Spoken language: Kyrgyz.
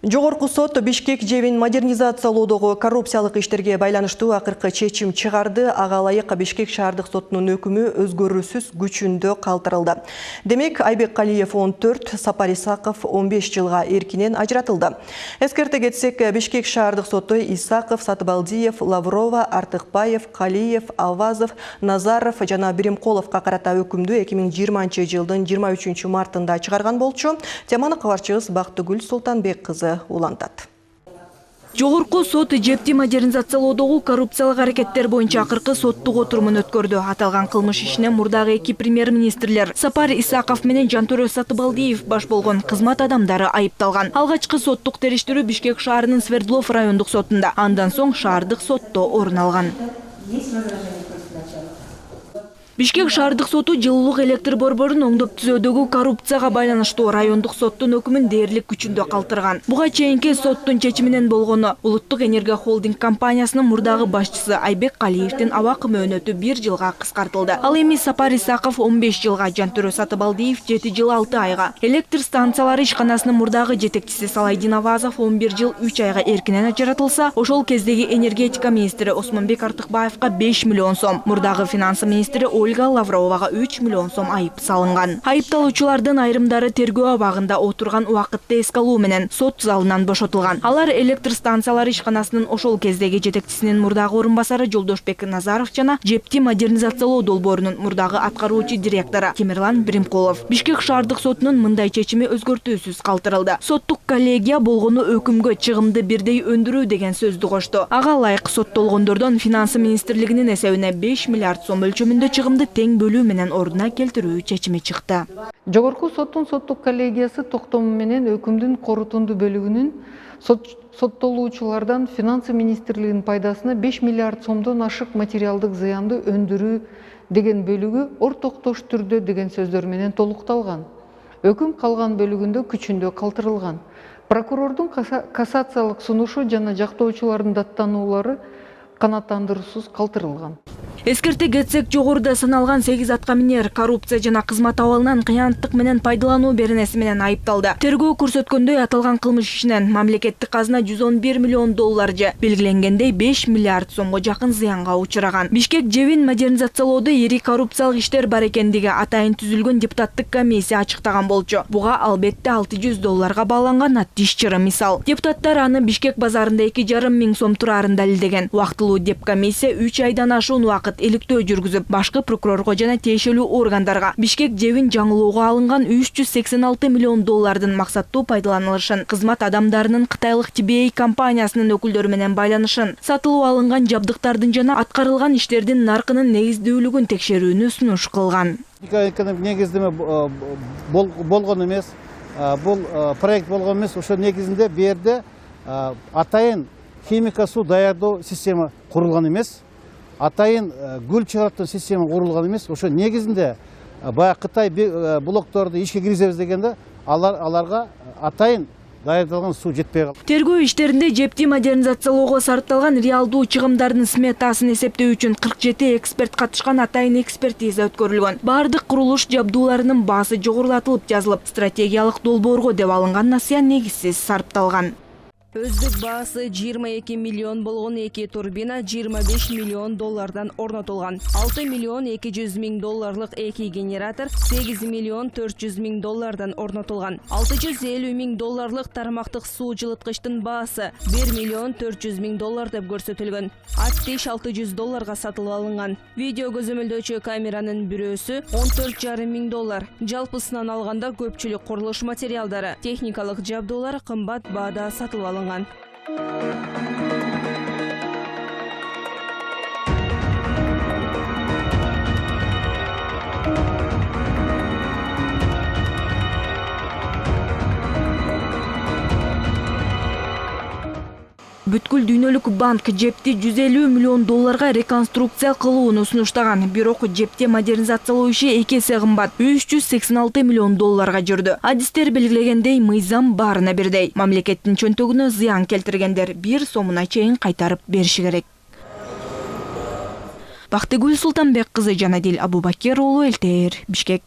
Жогорку сот Бишкек жебин модернизациялоодогу коррупциялык иштерге байланыштуу акыркы чечим чыгарды. Ага ылайык Бишкек шаардык сотунун өкүмү өзгөрүүсүз күчүндө калтырылды. Демек, Айбек Калиев 14, Сапар Исаков 15 жылга эркинен ажыратылды. Эскерте кетсек, Бишкек шаардык соту Исаков, Сатыбалдиев, Лаврова, Артыкбаев, Калиев, Авазов, Назаров жана Биримкуловго карата өкүмдү 2020 жылдын 23 мартында чыгарган болчу. Теманы кабарчыбыз Бактыгүл Султанбек кызы улантат. Жогорку сот жепти модернизациялоодогу коррупциялык аракеттер боюнча акыркы соттук отурумун өткөрдү. Аталган кылмыш ишине мурдагы эки премьер-министрлер Сапар Исаков менен Жантөрө Сатыбалдиев баш болгон кызмат адамдары айыпталган. Алгачкы соттук териштирүү Бишкек шаарынын Свердлов райондук сотунда, андан соң шаардык сотто орун алган. Бишкек шаардык соту жылуулук электр борборун оңдоп түзөөдөгү коррупцияга байланыштуу райондук соттун өкүмүн дээрлик күчүндө калтырган. Буга чейинки соттун чечиминен болгону Улуттук энергия холдинг компаниясынын мурдагы башчысы Айбек Калиевдин абак мөөнөтү 1 жылга кыскартылды. Ал эми Сапар Исаков 15 жылга, Жантөрө Сатыбалдиев 7 жыл 6 айга, электр станциялары ишканасынын мурдагы жетекчиси Салайдин Авазов 11 жыл 3 айга эркинен ажыратылса, ошол кездеги энергетика министри Осмонбек Артыкбаевга 5 миллион сом, мурдагы финансы министри Ольга Лавровага 3 миллион сом айып салынган. Айыпталуучулардын айрымдары тергөө абагында отурган убакытты эске алуу менен сот залынан бошотулган. Алар электр станциялары ишканасынын ошол кездеги жетекчисинин мурдагы орун басары Жолдошбек Назаров жана жепти модернизациялоо долбоорунун мурдагы аткаруучу директору Темирлан Биримкулов. Бишкек шаардык сотунун мындай чечими өзгөртүүсүз калтырылды. Соттук коллегия болгону өкүмгө чыгымды бирдей өндүрүү деген сөздү кошту. Ага ылайык соттолгондордон финансы министрлигинин эсебине 5 миллиард сом өлчөмүндө чыгымды тең бөлүү менен ордуна келтирүү чечими чыкты. Жогорку соттун соттук коллегиясы токтому менен өкүмдүн корутунду бөлүгүнүн соттолуучулардан финансы министрлигинин пайдасына 5 миллиард сомдон ашык материалдык зыянды өндүрүү деген бөлүгү ортоктош түрдө деген сөздөр менен толукталган. Өкүм калган бөлүгүндө күчүндө калтырылган. Прокурордун кассациялык сунушу жана жактоочулардын даттануулары канааттандыруусуз калтырылган. Эскерте кетсек, жогоруда саналган 8 аткаминер коррупция жана кызмат абалынан кыянаттык менен пайдалануу беренеси менен айыпталды. Тергөө көрсөткөндөй, аталган кылмыш ишинен мамлекеттик казына 111 миллион доллар же белгиленгендей 5 миллиард сомго жакын зыянга учураган. Бишкек жебин модернизациялоодо ири коррупциялык иштер бар экендиги атайын түзүлгөн депутаттык комиссия ачыктаган болчу. Буга албетте 600 долларга бааланган иш чыры мисал. Депутаттар аны Бишкек базарында 2,5 миң сом турарын далилдеген. Убактылуу деп комиссия 3 айдан ашуун убакыт иликтөө жүргүзүп, башкы прокурорго жана тиешелүү органдарга Бишкек жебин жаңылоого алынган 386 миллион доллардын максаттуу пайдаланылышын, кызмат адамдарынын Кытайлык TBA компаниясынын өкүлдөрү менен байланышын, сатылып алынган жабдыктардын жана аткарылган иштердин наркынын негиздүүлүгүн текшерүүнү сунуш кылган. Негиздеме болгон эмес, бул проект болгон эмес, ошо негизинде бу жерде атайын химика суу даярдоо система курулган эмес. Атайын гүл чыгаратын система курулган эмес. Ошо негизинде баягы Кытай блокторду ишке киргизебиз дегенде аларга атайын даярдалган суу жетпей калды. Тергөө иштеринде жепти модернизациялоого сарпталган реалдуу чыгымдардын сметасын эсептөө үчүн 47 эксперт катышкан атайын экспертиза өткөрүлгөн. Бардык курулуш жабдууларынын баасы жогорулатылып жазылып, стратегиялык долбоорго деп алынган насыя негизсиз сарпталган. Өздүк баасы 22 миллион болгон 2 турбина 25 миллион доллардан орнотулган. 6 миллион 200 миң долларлык 2 генератор 8 миллион 400 миң доллардан орнотулган. 650 миң долларлык тармактык суу жылыткычтын баасы 1 миллион 400 миң доллар деп көрсөтүлгөн. Аттиш 600 долларга сатылып алынган. Видео көзөмөлдөөчү камеранын бирөөсү 14,5 миң доллар. Жалпысынан алганда көпчүлүк курулуш материалдары, техникалык жабдуулар кымбат баада сатылып алынган. Бүткүл дүйнөлүк банк жепти 150 миллион долларга реконструкция кылууну сунуштаган. Бирок жепти модернизациялоо иши 2 эсе кымбат 386 миллион долларга жүрдү. Адистер белгилегендей, мыйзам баарына бирдей. Мамлекеттин чөнтөгүнө зыян келтиргендер 1 сомуна чейин кайтарып бериши керек. Бактыгүл Султанбек кызы, Жанадил Абубакир уулу, ЛТР, Бишкек.